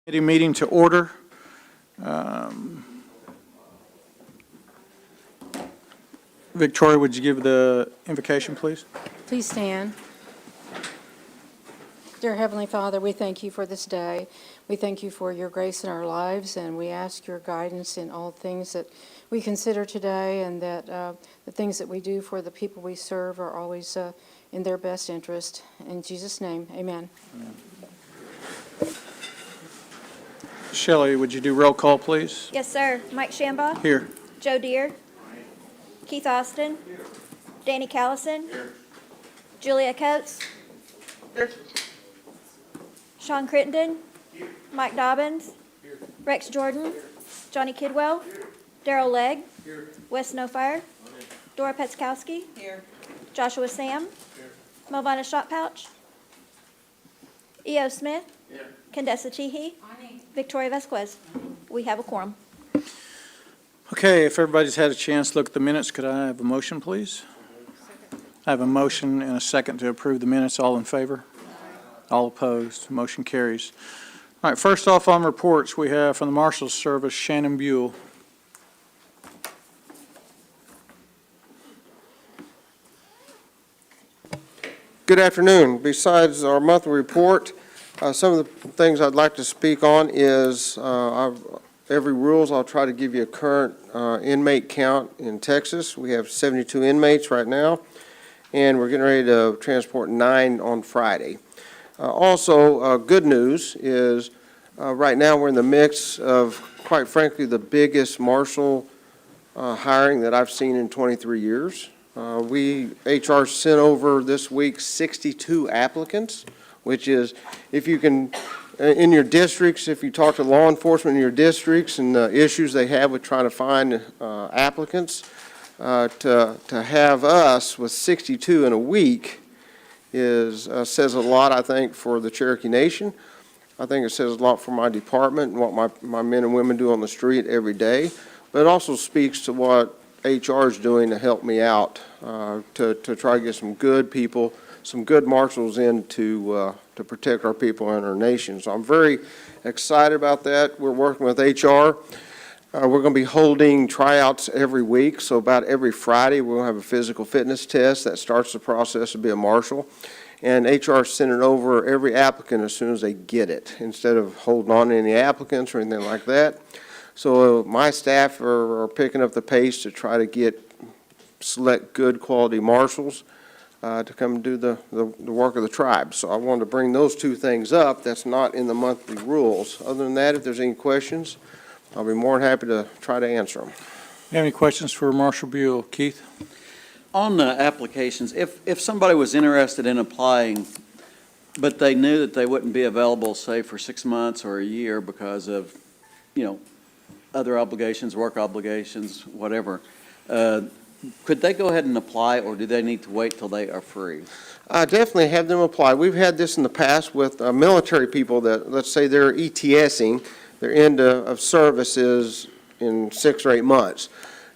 Committee meeting to order. Victoria, would you give the invocation, please? Please stand. Dear Heavenly Father, we thank you for this day. We thank you for your grace in our lives, and we ask your guidance in all things that we consider today, and that the things that we do for the people we serve are always in their best interest. In Jesus' name, amen. Shelley, would you do roll call, please? Yes, sir. Mike Shambaugh. Here. Joe Deere. Keith Austin. Danny Callison. Julia Coates. Sean Crittenden. Mike Dobbins. Rex Jordan. Johnny Kidwell. Daryl Legg. Wes Snowfire. Dora Petzkowski. Joshua Sam. Melvina Shotpouch. E.O. Smith. Condessa Cheehee. Victoria Vasquez. We have a quorum. Okay, if everybody's had a chance to look at the minutes, could I have a motion, please? I have a motion and a second to approve the minutes. All in favor? All opposed? Motion carries. All right, first off on reports, we have from the Marshals Service, Shannon Buell. Good afternoon. Besides our monthly report, some of the things I'd like to speak on is every rules I'll try to give you a current inmate count in Texas. We have 72 inmates right now, and we're getting ready to transport 9 on Friday. Also, good news is right now we're in the mix of, quite frankly, the biggest marshal hiring that I've seen in 23 years. HR sent over this week 62 applicants, which is, if you can, in your districts, if you talk to law enforcement in your districts and the issues they have with trying to find applicants, to have us with 62 in a week is says a lot, I think, for the Cherokee Nation. I think it says a lot for my department and what my men and women do on the street every day. But it also speaks to what HR is doing to help me out, to try to get some good people, some good marshals in to protect our people and our nation. So I'm very excited about that. We're working with HR. We're going to be holding tryouts every week. So about every Friday, we're going to have a physical fitness test that starts the process to be a marshal. And HR sending over every applicant as soon as they get it, instead of holding on to any applicants or anything like that. So my staff are picking up the pace to try to select good quality marshals to come and do the work of the tribe. So I wanted to bring those two things up. That's not in the monthly rules. Other than that, if there's any questions, I'll be more than happy to try to answer them. You have any questions for Marshal Buell? Keith? On the applications, if somebody was interested in applying, but they knew that they wouldn't be available, say, for 6 months or a year because of, other obligations, work obligations, whatever, could they go ahead and apply, or do they need to wait till they are free? I definitely have them apply. We've had this in the past with military people that, let's say they're ETSing, their end of service is in 6 or 8 months.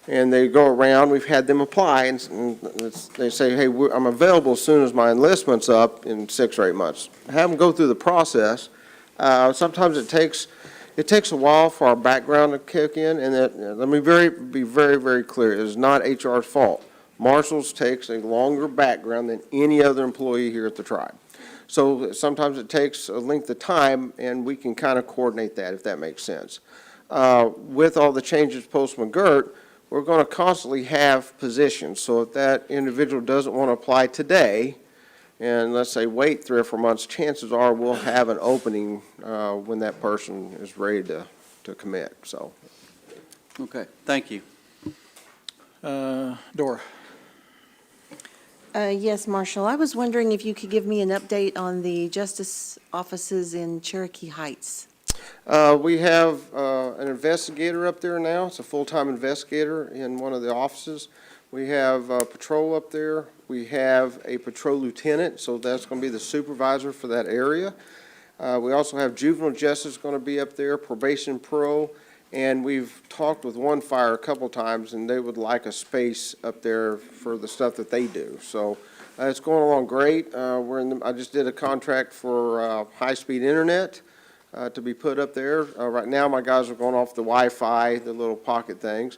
And they go around, we've had them apply, and they say, hey, I'm available as soon as my enlistment's up in 6 or 8 months. Have them go through the process. Sometimes it takes a while for our background to kick in, and let me be very, very clear. It is not HR's fault. Marshals takes a longer background than any other employee here at the tribe. So sometimes it takes a length of time, and we can kind of coordinate that, if that makes sense. With all the changes post-McGirt, we're going to constantly have positions. So if that individual doesn't want to apply today, and let's say wait 3 or 4 months, chances are we'll have an opening when that person is ready to commit. So, Okay, thank you. Dora? Yes, Marshall. I was wondering if you could give me an update on the justice offices in Cherokee Heights. we have an investigator up there now. It's a full-time investigator in one of the offices. We have patrol up there. We have a patrol lieutenant, so that's going to be the supervisor for that area. We also have juvenile justice going to be up there, probation pro, and we've talked with One Fire a couple times, and they would like a space up there for the stuff that they do. So it's going along great. I just did a contract for high-speed internet. to be put up there. Right now, my guys are going off the Wi-Fi, the little pocket things,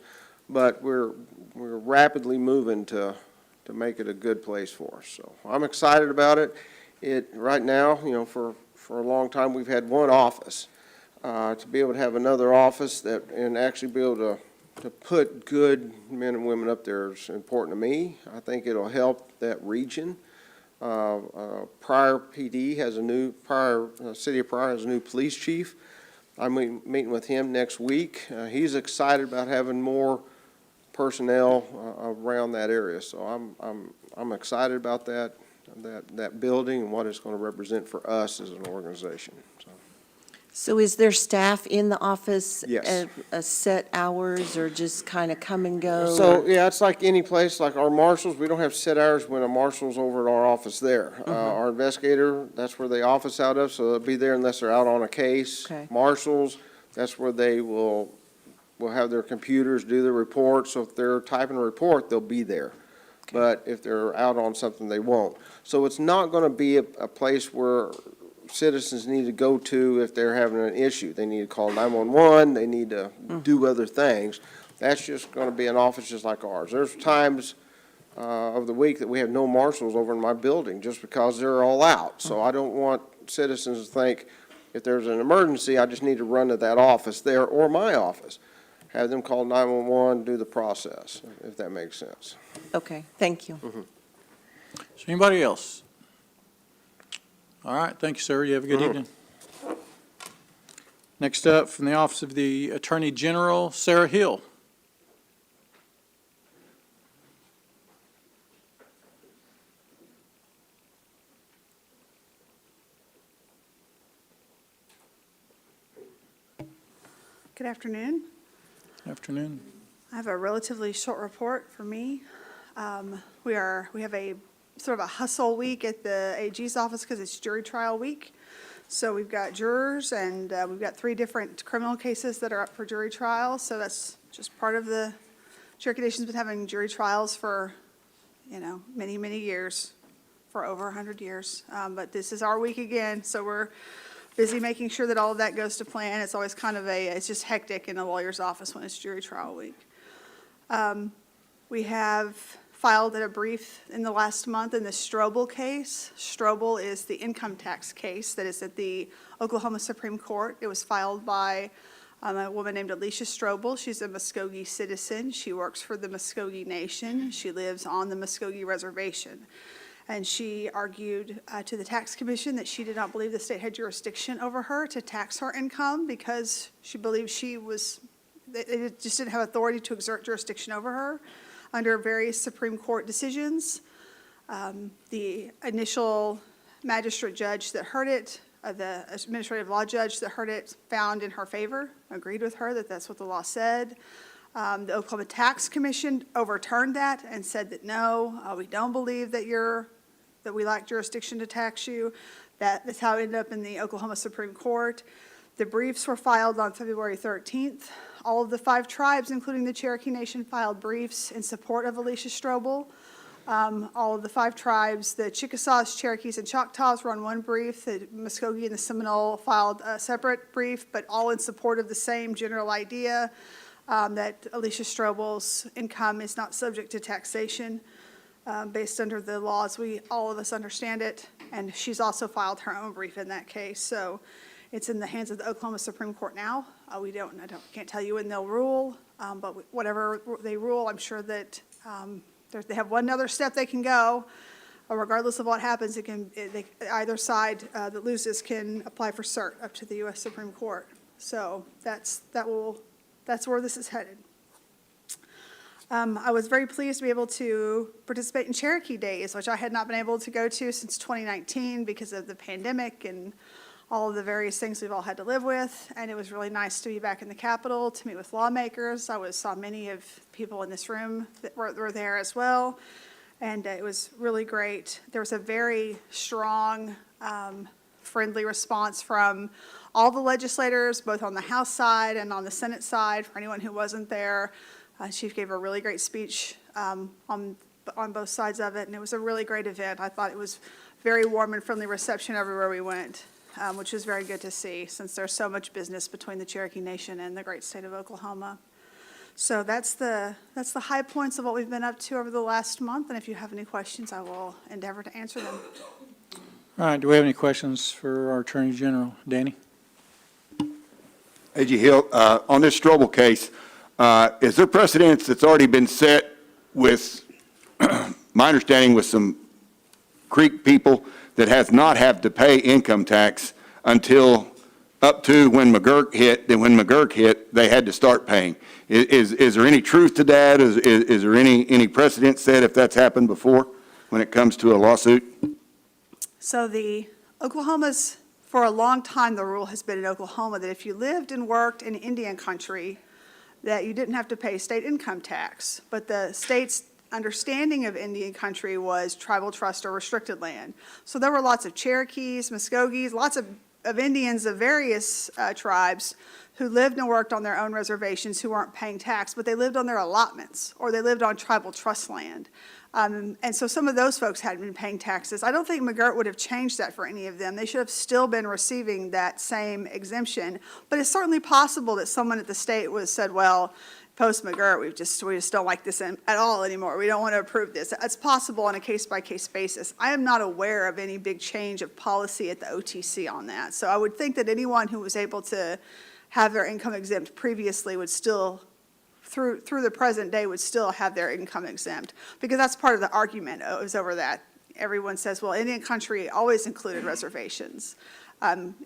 but we're rapidly moving to make it a good place for us. So I'm excited about it. Right now, for a long time, we've had one office. To be able to have another office and actually be able to put good men and women up there is important to me. I think it'll help that region. Pryor PD has City of Pryor has a new police chief. I'm meeting with him next week. He's excited about having more personnel around that area. So I'm excited about that building and what it's going to represent for us as an organization. So is there staff in the office? Yes. At a set hours or just kind of come and go? So, yeah, it's like any place, like our marshals, we don't have set hours when a marshal's over at our office there. Our investigator, that's where they office out of, so they'll be there unless they're out on a case. Okay. Marshals, that's where they will have their computers do the report, so if they're typing a report, they'll be there. But if they're out on something, they won't. So it's not gonna be a place where citizens need to go to if they're having an issue. They need to call 911, they need to do other things. That's just going to be an office just like ours. There's times of the week that we have no marshals over in my building just because they're all out. So I don't want citizens to think if there's an emergency, I just need to run to that office there or my office. Have them call 911, do the process, if that makes sense. Okay, thank you. Is there anybody else? All right, thank you, sir. You have a good evening. Next up, from the Office of the Attorney General, Sarah Hill. Good afternoon. Afternoon. I have a relatively short report for me. We have a sort of a hustle week at the AG's office because it's jury trial week. So we've got jurors and we've got 3 different criminal cases that are up for jury trial. So that's just part of the, Cherokee Nation's been having jury trials for, many, many years, for over 100 years. But this is our week again, so we're busy making sure that all of that goes to plan. It's always kind of it's just hectic in a lawyer's office when it's jury trial week. We have filed a brief in the last month in the Strobel case. Strobel is the income tax case that is at the Oklahoma Supreme Court. It was filed by a woman named Alicia Strobel. She's a Muskogee citizen. She works for the Muskogee Nation. She lives on the Muskogee Reservation. And she argued to the Tax Commission that she did not believe the state had jurisdiction over her to tax her income because she believed they just didn't have authority to exert jurisdiction over her under various Supreme Court decisions. The initial magistrate judge that heard it, the administrative law judge that heard it, found in her favor, agreed with her that that's what the law said. The Oklahoma Tax Commission overturned that and said that no, we don't believe that we lack jurisdiction to tax you. That's how it ended up in the Oklahoma Supreme Court. The briefs were filed on February 13th. All of the 5 tribes, including the Cherokee Nation, filed briefs in support of Alicia Strobel. All of the 5 tribes, the Chickasaws, Cherokees, and Choctaws were on one brief. The Muskogee and the Seminole filed a separate brief, but all in support of the same general idea that Alicia Strobel's income is not subject to taxation based under the laws. All of us understand it, and she's also filed her own brief in that case. So it's in the hands of the Oklahoma Supreme Court now. Can't tell you when they'll rule, but whatever they rule, I'm sure that they have one other step they can go. Regardless of what happens, either side that loses can apply for cert up to the U.S. Supreme Court. So that's where this is headed. I was very pleased to be able to participate in Cherokee Days, which I had not been able to go to since 2019 because of the pandemic and all of the various things we've all had to live with. And it was really nice to be back in the Capitol to meet with lawmakers. Saw many of people in this room that were there as well. And it was really great. There was a very strong, friendly response from all the legislators, both on the House side and on the Senate side, for anyone who wasn't there. Chief gave a really great speech on both sides of it, and it was a really great event. I thought it was very warm and friendly reception everywhere we went. which is very good to see, since there's so much business between the Cherokee Nation and the great state of Oklahoma. So that's the high points of what we've been up to over the last month, and if you have any questions, I will endeavor to answer them. All right, do we have any questions for our Attorney General? Danny? A.G. Hill, on this Strobel case, is there precedence that's already been set with, my understanding, with some Creek people that has not had to pay income tax until up to when McGurk hit, then when McGurk hit, they had to start paying? Is there any truth to that? Is there any precedent set if that's happened before when it comes to a lawsuit? So Oklahoma's, for a long time, the rule has been in Oklahoma that if you lived and worked in Indian country, that you didn't have to pay state income tax. But the state's understanding of Indian country was tribal trust or restricted land. So there were lots of Cherokees, Muskogees, lots of Indians of various tribes who lived and worked on their own reservations who weren't paying tax, but they lived on their allotments, or they lived on tribal trust land. And so some of those folks hadn't been paying taxes. I don't think McGirt would have changed that for any of them. They should have still been receiving that same exemption. But it's certainly possible that someone at the state said, well, post McGirt, we just don't like this at all anymore. We don't want to approve this. It's possible on a case-by-case basis. I am not aware of any big change of policy at the OTC on that. So I would think that anyone who was able to have their income exempt previously would still, through the present day, would still have their income exempt, because that's part of the argument is over that. Everyone says, well, Indian country always included reservations.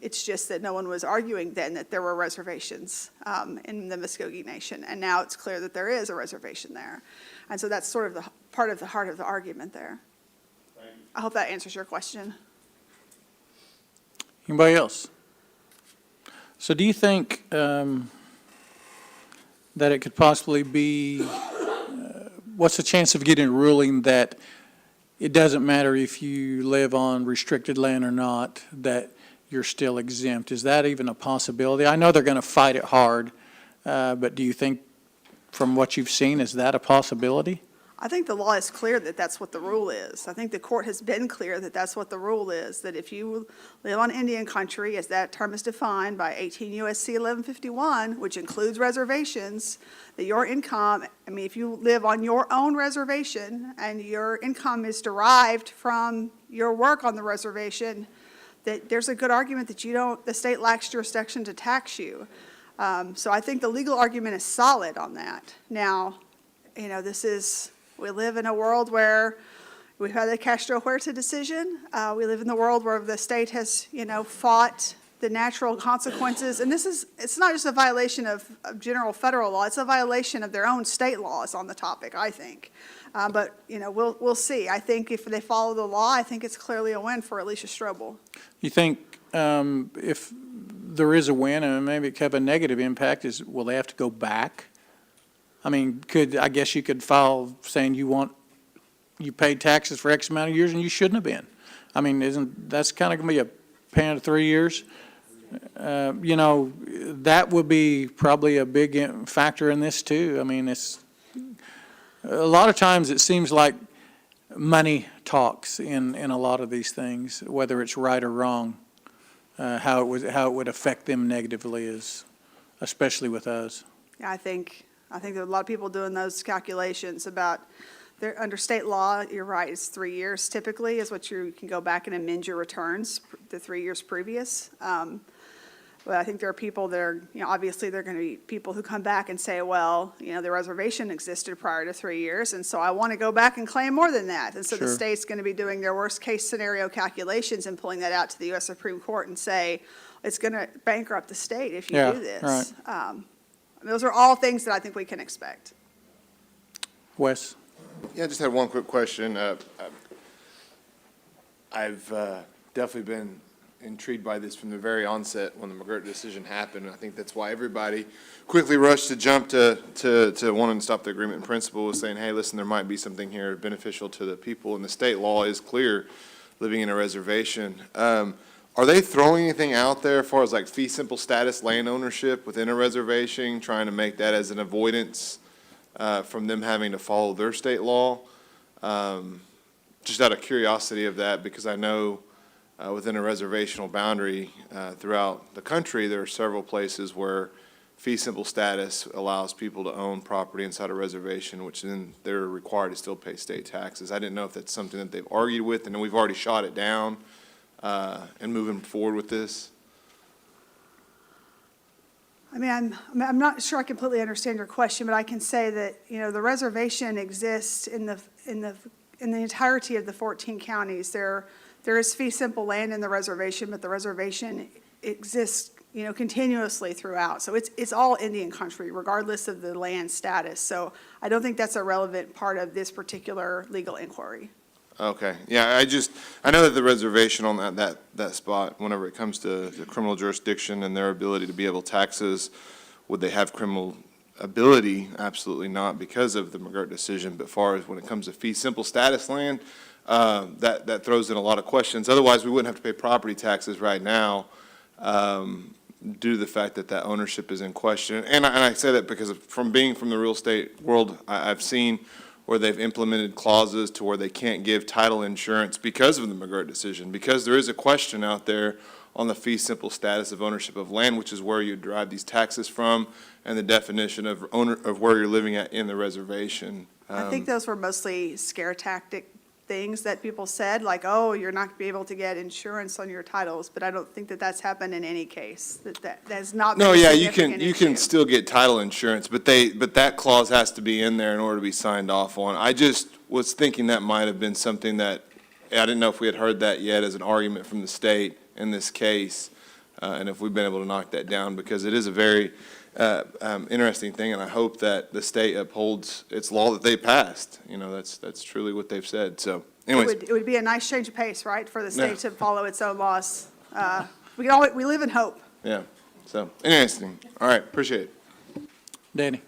It's just that no one was arguing then that there were reservations in the Muskogee Nation, and now it's clear that there is a reservation there. And so that's sort of the part of the heart of the argument there. I hope that answers your question. Anybody else? So do you think that it could possibly be, what's the chance of getting a ruling that it doesn't matter if you live on restricted land or not, that you're still exempt? Is that even a possibility? I know they're going to fight it hard, but do you think, from what you've seen, is that a possibility? I think the law is clear that that's what the rule is. I think the court has been clear that that's what the rule is, that if you live on Indian country, as that term is defined by 18 U.S.C. 1151, which includes reservations, that your income, if you live on your own reservation and your income is derived from your work on the reservation, that there's a good argument that the state lacks jurisdiction to tax you. So I think the legal argument is solid on that. Now, we live in a world where we've had the Castro Huerta decision. We live in the world where the state has, fought the natural consequences. And it's not just a violation of general federal law, it's a violation of their own state laws on the topic, I think. But we'll see. I think if they follow the law, I think it's clearly a win for Alicia Strobel. You think if there is a win, and maybe it could have a negative impact, will they have to go back? I guess you could file saying you paid taxes for X amount of years and you shouldn't have been. That's kind of going to be a pan of 3 years? That would be probably a big factor in this too. It's a lot of times it seems like money talks in a lot of these things, whether it's right or wrong. How it would affect them negatively especially with us. Yeah, I think there are a lot of people doing those calculations about, under state law, you're right, it's 3 years typically is what you can go back and amend your returns the 3 years previous. But I think there are people that are, obviously there are going to be people who come back and say, well, the reservation existed prior to 3 years, and so I want to go back and claim more than that. And so the Sure. state's going to be doing their worst case scenario calculations and pulling that out to the U.S. Supreme Court and say, it's going to bankrupt the state if you Yeah, do this. right. Those are all things that I think we can expect. Wes? Yeah, I just had one quick question. I've definitely been intrigued by this from the very onset when the McGirt decision happened. I think that's why everybody quickly rushed to jump to wanting to stop the agreement in principle, was saying, hey, listen, there might be something here beneficial to the people, and the state law is clear living in a reservation. Are they throwing anything out there as far as like fee simple status land ownership within a reservation, trying to make that as an avoidance from them having to follow their state law? Just out of curiosity of that, because I know within a reservational boundary throughout the country, there are several places where fee simple status allows people to own property inside a reservation, which then they're required to still pay state taxes. I didn't know if that's something that they've argued with, and then we've already shot it down and moving forward with this. I mean, I'm not sure I completely understand your question, but I can say that, the reservation exists in the entirety of the 14 counties. There is fee simple land in the reservation, but the reservation exists, continuously throughout. So it's all Indian country, regardless of the land status. So I don't think that's a relevant part of this particular legal inquiry. Okay, yeah, I know that the reservation on that spot, whenever it comes to the criminal jurisdiction and their ability to be able to taxes, would they have criminal ability? Absolutely not, because of the McGirt decision. But far as when it comes to fee simple status land, that throws in a lot of questions. Otherwise, we wouldn't have to pay property taxes right now, due to the fact that ownership is in question. And I say that because from being from the real estate world, I've seen where they've implemented clauses to where they can't give title insurance because of the McGirt decision, because there is a question out there on the fee simple status of ownership of land, which is where you derive these taxes from, and the definition of where you're living at in the reservation. I think those were mostly scare tactic things that people said, like, oh, you're not going to be able to get insurance on your titles, but I don't think that that's happened in any case. That has not been No, a yeah, significant you can issue. still get title insurance, but that clause has to be in there in order to be signed off on. I just was thinking that might have been something that, I didn't know if we had heard that yet as an argument from the state in this case, and if we've been able to knock that down, because it is a very interesting thing, and I hope that the state upholds its law that they passed. That's truly what they've said. So anyways, It would be a nice change of pace, right, for the Yeah. state to follow its own laws. We live in hope. yeah, so interesting. All right, appreciate it. Danny?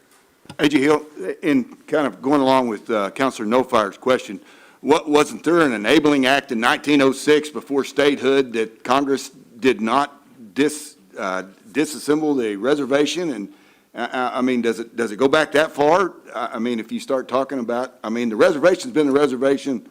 A.J. Hill, in kind of going along with Counselor Nofire's question, wasn't there an enabling act in 1906 before statehood that Congress did not disassemble the reservation? And, I mean, does it go back that far? I mean, if you start talking about, the reservation's been the reservation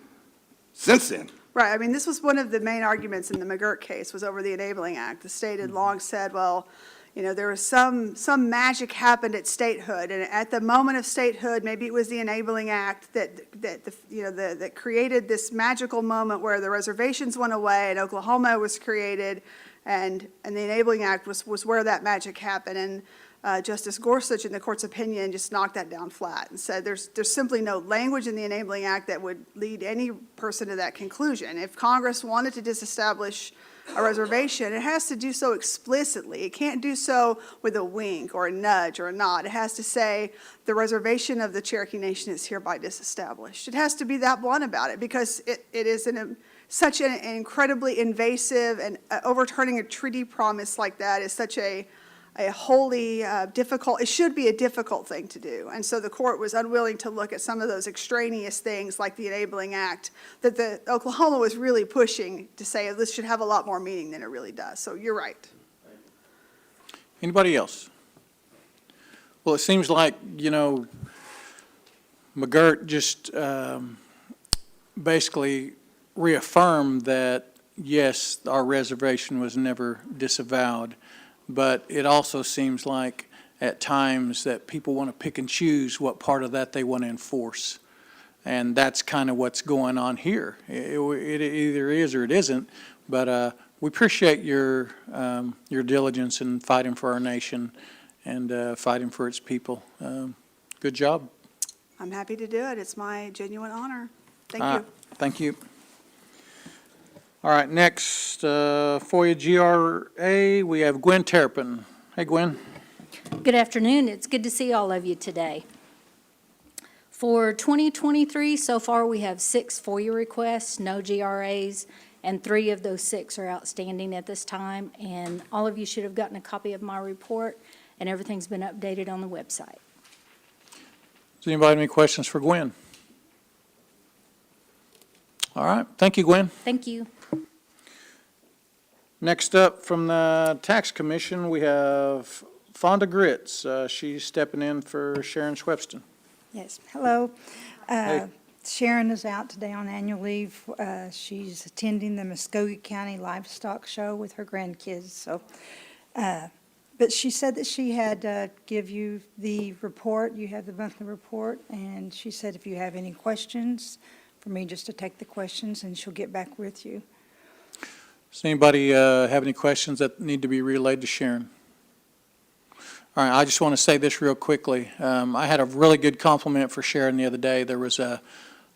since then. Right, I mean, this was one of the main arguments in the McGirt case, was over the Enabling Act. The state had long said, well, there was some magic happened at statehood, and at the moment of statehood, maybe it was the Enabling Act that created this magical moment where the reservations went away and Oklahoma was created, and the Enabling Act was where that magic happened. And Justice Gorsuch, in the court's opinion, just knocked that down flat and said there's simply no language in the Enabling Act that would lead any person to that conclusion. If Congress wanted to disestablish a reservation, it has to do so explicitly. It can't do so with a wink or a nudge or a nod. It has to say the reservation of the Cherokee Nation is hereby disestablished. It has to be that blunt about it, because it is such an incredibly invasive, and overturning a treaty promise like that is such a wholly difficult, it should be a difficult thing to do. And so the court was unwilling to look at some of those extraneous things like the Enabling Act that the Oklahoma was really pushing to say this should have a lot more meaning than it really does. So you're right. Anybody else? Well, it seems like, McGirt just basically reaffirmed that, yes, our reservation was never disavowed, but it also seems like at times that people want to pick and choose what part of that they want to enforce. And that's kind of what's going on here. It either is or it isn't, but we appreciate your diligence in fighting for our nation and fighting for its people. Good job. I'm happy to do it. It's my genuine honor. Thank All you. right, thank you. All right, next, FOIA GRA, we have Gwen Terrapin. Hey, Gwen. Good afternoon. It's good to see all of you today. For 2023, so far, we have 6 FOIA requests, no GRAs, and 3 of those 6 are outstanding at this time. And all of you should have gotten a copy of my report, and everything's been updated on the website. Does anybody have any questions for Gwen? All right, thank you, Gwen. Thank you. Next up from the Tax Commission, we have Fonda Gritz. She's stepping in for Sharon Swepston. Yes, hello. Hey. Sharon is out today on annual leave. She's attending the Muskogee County Livestock Show with her grandkids, so. But she said that she had give you the report. You have the monthly report, and she said if you have any questions, for me just to take the questions, and she'll get back with you. Does anybody have any questions that need to be relayed to Sharon? All right, I just want to say this real quickly. I had a really good compliment for Sharon the other day. There was a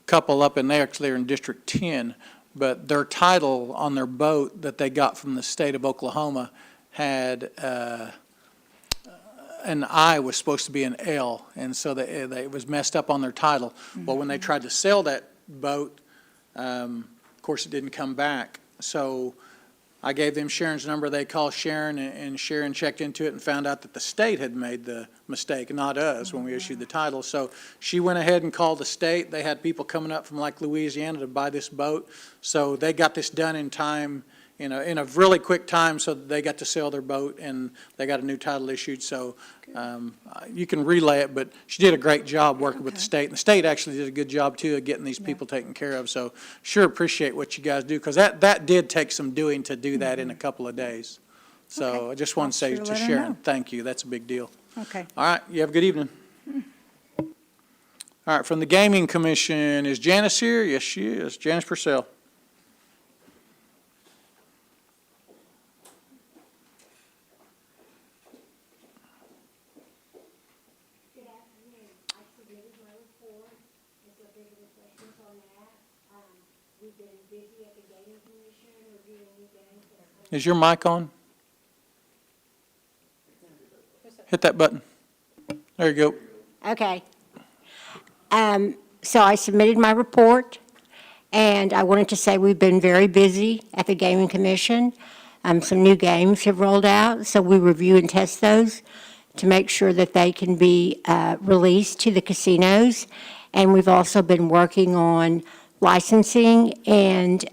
couple up in there, actually they're in District 10, but their title on their boat that they got from the state of Oklahoma had an I was supposed to be an L, and so it was messed up on their title. Well, when they tried to sell that boat, of course, it didn't come back. So I gave them Sharon's number. They called Sharon, and Sharon checked into it and found out that the state had made the mistake, not us, when we issued the title. So she went ahead and called the state. They had people coming up from like Louisiana to buy this boat. So they got this done in time, in a really quick time, so they got to sell their boat, and they got a new title issued. So you can relay it, but she did a great job working with the state. And the state actually did a good job, too, of getting these people taken care of. So sure appreciate what you guys do, because that did take some doing to do that in a couple of days. So Okay. I just want to say I'll to sure let her Sharon, know. thank you. That's a big deal. Okay. All right, you have a good evening. All right, from the Gaming Commission, is Janice here? Yes, she is. Janice Purcell. Good afternoon. I submitted my report, and so if there's any questions on that, we've been busy at the Gaming Commission reviewing new games that are coming. Is your mic on? Hit that button. There you go. Okay. So I submitted my report, and I wanted to say we've been very busy at the Gaming Commission. Some new games have rolled out, so we review and test those to make sure that they can be released to the casinos. And we've also been working on licensing, and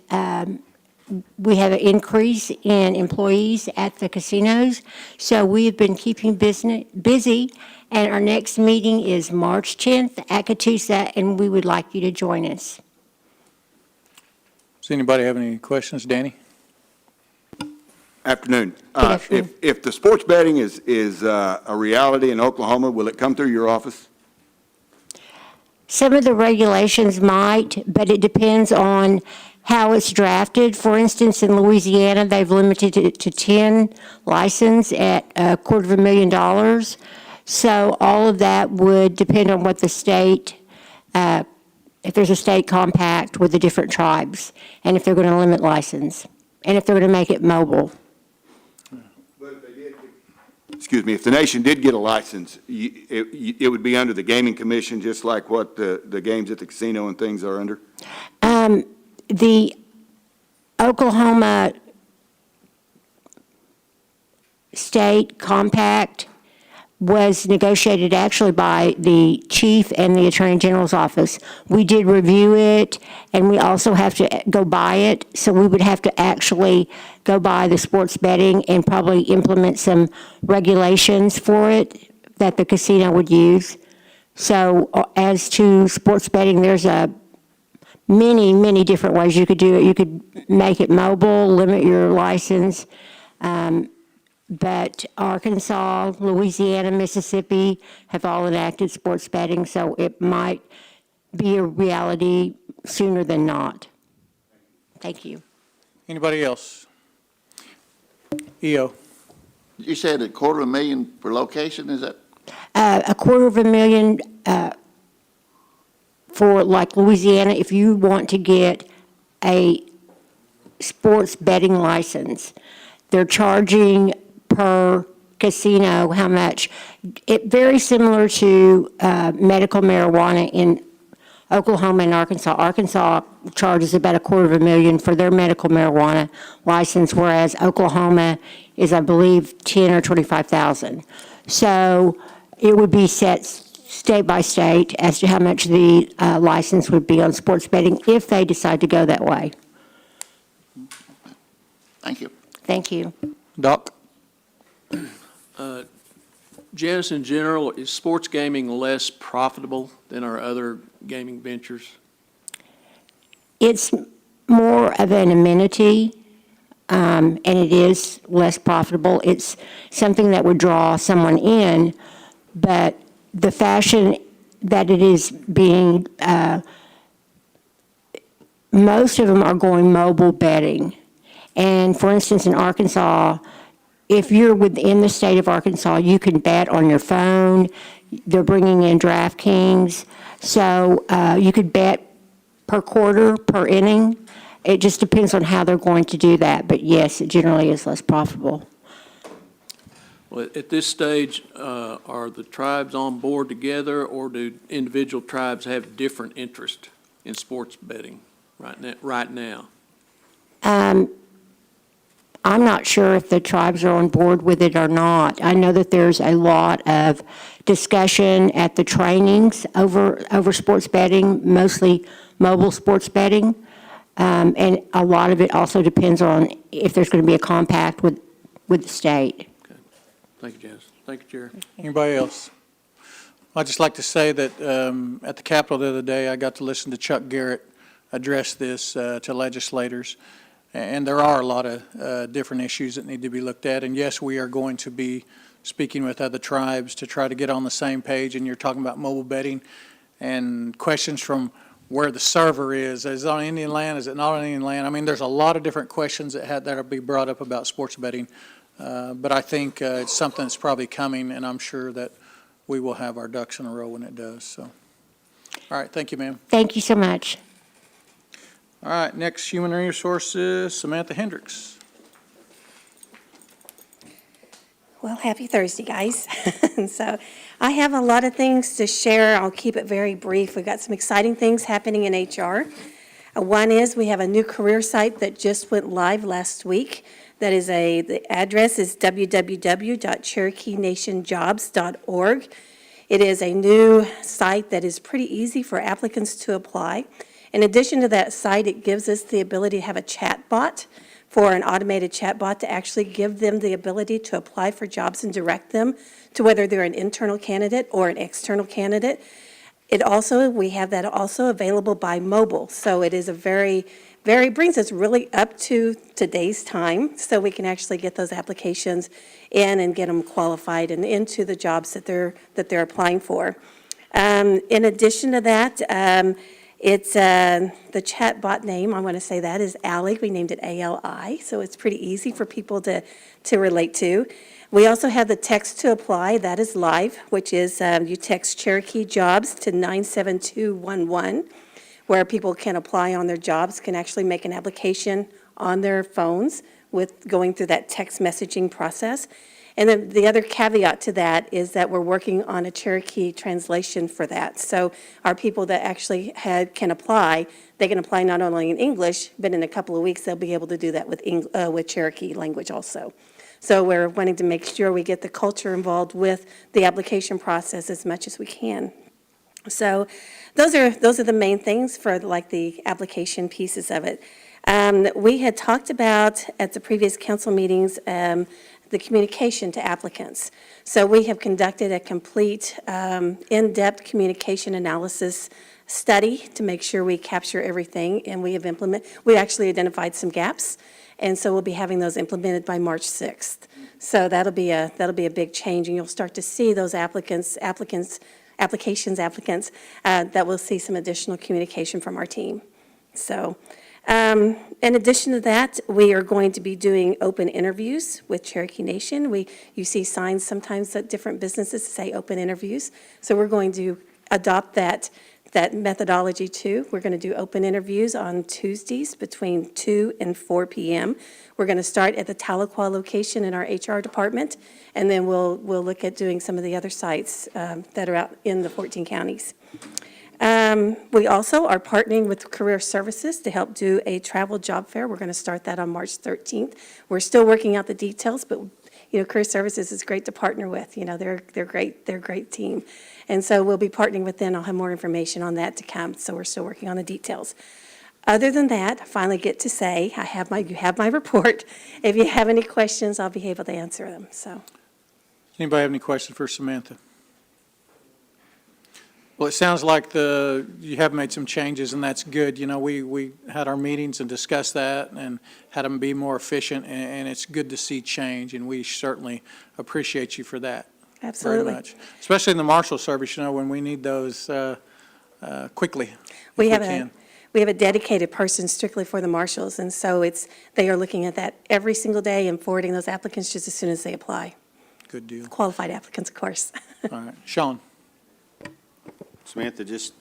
we have an increase in employees at the casinos. So we've been keeping busy, and our next meeting is March 10th at Catoosa, and we would like you to join us. Does anybody have any questions? Danny? Afternoon. afternoon. If the sports betting is a reality in Oklahoma, will it come through your office? Some of the regulations might, but it depends on how it's drafted. For instance, in Louisiana, they've limited it to 10 license at $250,000. So all of that would depend on what the state, if there's a state compact with the different tribes, and if they're going to limit license, and if they're going to make it mobile. But if they did, excuse me, if the nation did get a license, it would be under the Gaming Commission, just like what the games at the casino and things are under? The Oklahoma State Compact was negotiated actually by the chief and the attorney general's office. We did review it, and we also have to go by it, so we would have to actually go by the sports betting and probably implement some regulations for it that the casino would use. So as to sports betting, there's many different ways you could do it. You could make it mobile, limit your license. But Arkansas, Louisiana, Mississippi have all enacted sports betting, so it might be a reality sooner than not. Thank you. Anybody else? EO. You said $250,000 per location, is that? $250,000 for like Louisiana, if you want to get a sports betting license, they're charging per casino how much. It very similar to medical marijuana in Oklahoma and Arkansas. Arkansas charges about $250,000 for their medical marijuana license, whereas Oklahoma is, I believe, $10,000 or $25,000. So it would be set state by state as to how much the license would be on sports betting if they decide to go that way. Thank you. Thank you. Doc? Janice, in general, is sports gaming less profitable than our other gaming ventures? It's more of an amenity, and it is less profitable. It's something that would draw someone in, but the fashion that it is being, most of them are going mobile betting. And for instance, in Arkansas, if you're within the state of Arkansas, you can bet on your phone. They're bringing in DraftKings. So you could bet per quarter, per inning. It just depends on how they're going to do that. But yes, it generally is less profitable. Well, at this stage, are the tribes on board together, or do individual tribes have different interest in sports betting right now? I'm not sure if the tribes are on board with it or not. I know that there's a lot of discussion at the trainings over sports betting, mostly mobile sports betting. And a lot of it also depends on if there's going to be a compact with the state. Thank you, Janice. Thank you, Jerry. Anybody else? I'd just like to say that at the Capitol the other day, I got to listen to Chuck Garrett address this to legislators. And there are a lot of different issues that need to be looked at. And yes, we are going to be speaking with other tribes to try to get on the same page. And you're talking about mobile betting and questions from where the server is. Is it on Indian land? Is it not on Indian land? I mean, there's a lot of different questions that'll be brought up about sports betting. But I think it's something that's probably coming, and I'm sure that we will have our ducks in a row when it does. So, all right, thank you, ma'am. Thank you so much. All right, next, Human Resources, Samantha Hendricks. Well, happy Thursday, guys. So I have a lot of things to share. I'll keep it very brief. We've got some exciting things happening in HR. One is we have a new career site that just went live last week. That is the address is www.CherokeeNationJobs.org. It is a new site that is pretty easy for applicants to apply. In addition to that site, it gives us the ability to have a chat bot, for an automated chat bot to actually give them the ability to apply for jobs and direct them to whether they're an internal candidate or an external candidate. We have that also available by mobile. So it is brings us really up to today's time, so we can actually get those applications in and get them qualified and into the jobs that they're applying for. In addition to that, it's the chat bot name, I want to say that, is ALI. We named it ALI, so it's pretty easy for people to relate to. We also have the text to apply. That is live, which is you text Cherokee Jobs to 97211, where people can apply on their jobs, can actually make an application on their phones with going through that text messaging process. And then the other caveat to that is that we're working on a Cherokee translation for that. So our people that actually can apply, they can apply not only in English, but in a couple of weeks, they'll be able to do that with Cherokee language also. So we're wanting to make sure we get the culture involved with the application process as much as we can. So those are the main things for like the application pieces of it. We had talked about at the previous council meetings the communication to applicants. So we have conducted a complete in-depth communication analysis study to make sure we capture everything, and we actually identified some gaps, and so we'll be having those implemented by March 6th. So that'll be a big change, and you'll start to see those applicants that will see some additional communication from our team. So in addition to that, we are going to be doing open interviews with Cherokee Nation. You see signs sometimes at different businesses say open interviews. So we're going to adopt that methodology too. We're going to do open interviews on Tuesdays between 2 and 4 p.m. We're going to start at the Tahlequah location in our HR department, and then we'll look at doing some of the other sites that are out in the 14 counties. We also are partnering with Career Services to help do a travel job fair. We're going to start that on March 13th. We're still working out the details, but Career Services is great to partner with. They're great. They're a great team. And so we'll be partnering with them. I'll have more information on that to come. So we're still working on the details. Other than that, I finally get to say, you have my report. If you have any questions, I'll be able to answer them. So. Anybody have any questions for Samantha? Well, it sounds like you have made some changes, and that's good. You know, we had our meetings and discussed that and had them be more efficient, and it's good to see change, and we certainly appreciate you for that Absolutely. very much. Especially in the Marshal Service, you know, when we need those quickly, if We have can. we have a dedicated person strictly for the marshals, and so they are looking at that every single day and forwarding those applicants just as soon as they apply. Good deal. Qualified applicants, of course. All right. Sean? Samantha, just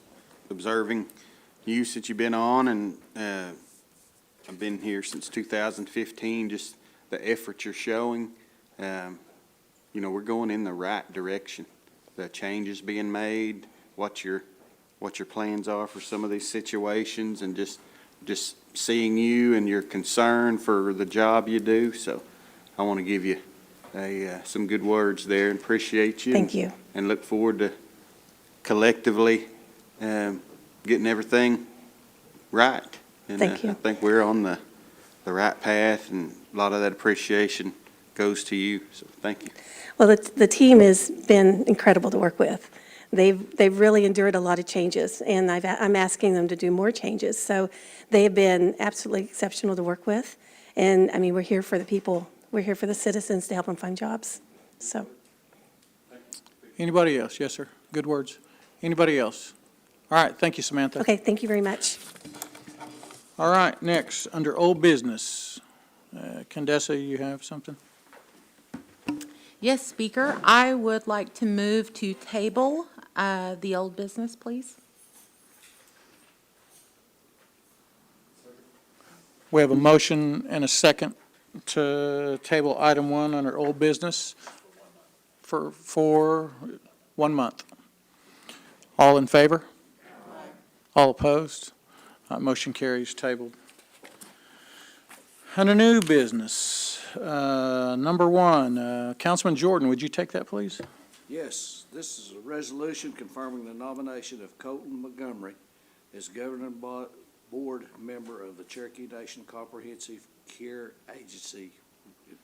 observing you since you've been on, and I've been here since 2015, just the effort you're showing. You know, we're going in the right direction. The changes being made, what your plans are for some of these situations, and just seeing you and your concern for the job you do. So I want to give you some good words there and appreciate you. Thank you. And look forward to collectively getting everything right. And, Thank you. I think we're on the right path, and a lot of that appreciation goes to you, so thank you. Well, the team has been incredible to work with. They've really endured a lot of changes, and I'm asking them to do more changes. So they have been absolutely exceptional to work with. And, I mean, we're here for the people. We're here for the citizens to help them find jobs. So, Anybody else? Yes, sir. Good words. Anybody else? All right, thank you, Samantha. okay, thank you very much. All right, next, under old business. Condessa, you have something? Yes, Speaker, I would like to move to table the old business, please. We have a motion and a second to table item 1 under old business for 1 month. All in favor? All opposed? Motion carries, tabled. Under new business, number 1, Councilman Jordan, would you take that, please? Yes, this is a resolution confirming the nomination of Colton Montgomery as governing board member of the Cherokee Nation Comprehensive Care Agency,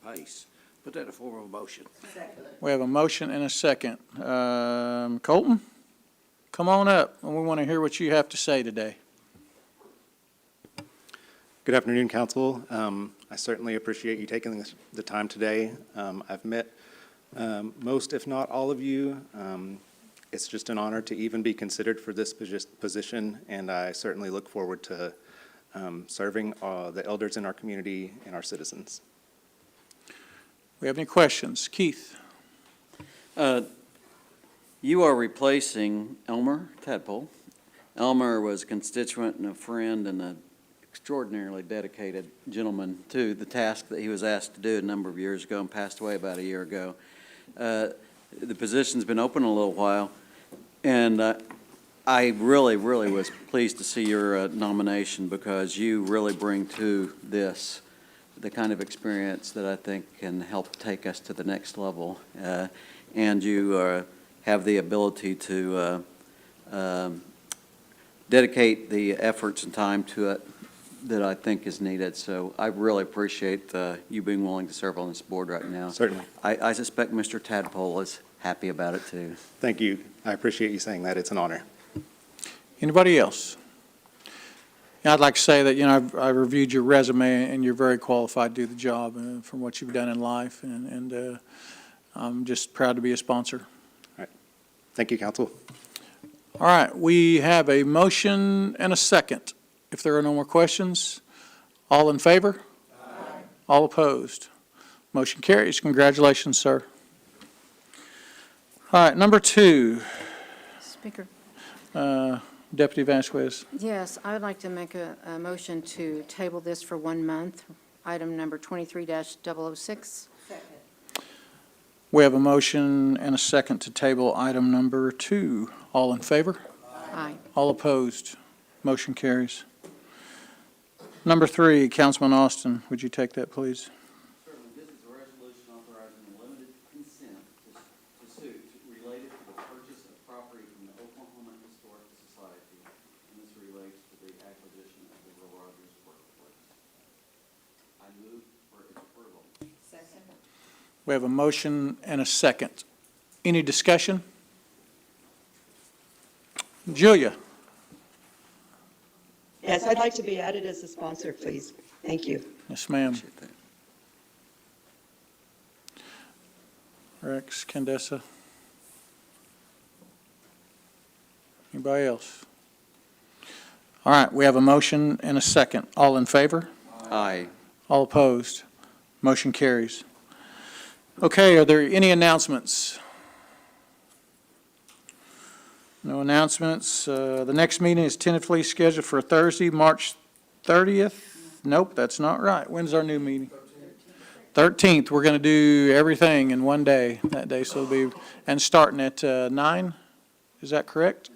PACE. Put that in the form of a motion. We have a motion and a second. Colton, come on up, and we want to hear what you have to say today. Good afternoon, Council. I certainly appreciate you taking the time today. I've met most, if not all of you. It's just an honor to even be considered for this position, and I certainly look forward to serving the elders in our community and our citizens. We have any questions? Keith? You are replacing Elmer Tadpole. Elmer was a constituent and a friend and an extraordinarily dedicated gentleman to the task that he was asked to do a number of years ago and passed away about a year ago. The position's been open a little while, and I really was pleased to see your nomination, because you really bring to this the kind of experience that I think can help take us to the next level. And you have the ability to dedicate the efforts and time to it that I think is needed. So I really appreciate you being willing to serve on this board right now. Certainly. I suspect Mr. Tadpole is happy about it, too. Thank you. I appreciate you saying that. It's an honor. Anybody else? Yeah, I'd like to say that, you know, I reviewed your resume, and you're very qualified to do the job from what you've done in life, and I'm just proud to be a sponsor. All right. Thank you, Council. All right, we have a motion and a second. If there are no more questions, all in favor? Aye. All opposed? Motion carries. Congratulations, sir. All right, number 2. Speaker. Deputy Vasquez. Yes, I would like to make a motion to table this for 1 month, item number 23-006. We have a motion and a second to table item number 2. All in favor? Aye. All opposed? Motion carries. Number 3, Councilman Austin, would you take that, please? Certainly, this is a resolution authorizing limited consent to suit related to the purchase of property from the Oklahoma Historic Society, and this relates to the acquisition of the Will Rogers Workplace. I move for its approval. Second. We have a motion and a second. Any discussion? Julia? Yes, I'd like to be added as a sponsor, please. Thank you. Yes, ma'am. Rex, Candace? Anybody else? All right, we have a motion and a second. All in favor? Aye. All opposed? Motion carries. Okay, are there any announcements? No announcements. The next meeting is tentatively scheduled for Thursday, March 30th. Nope, that's not right. When's our new meeting? 13th. We're going to do everything in one day that day, so it'll be, and starting at 9. Is that correct?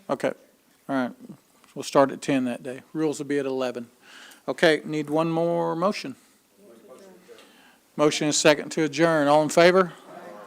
Okay, all right. We'll start at 10 that day. Rules will be at 11. Okay, need one more motion. Motion is second to adjourn. All in favor?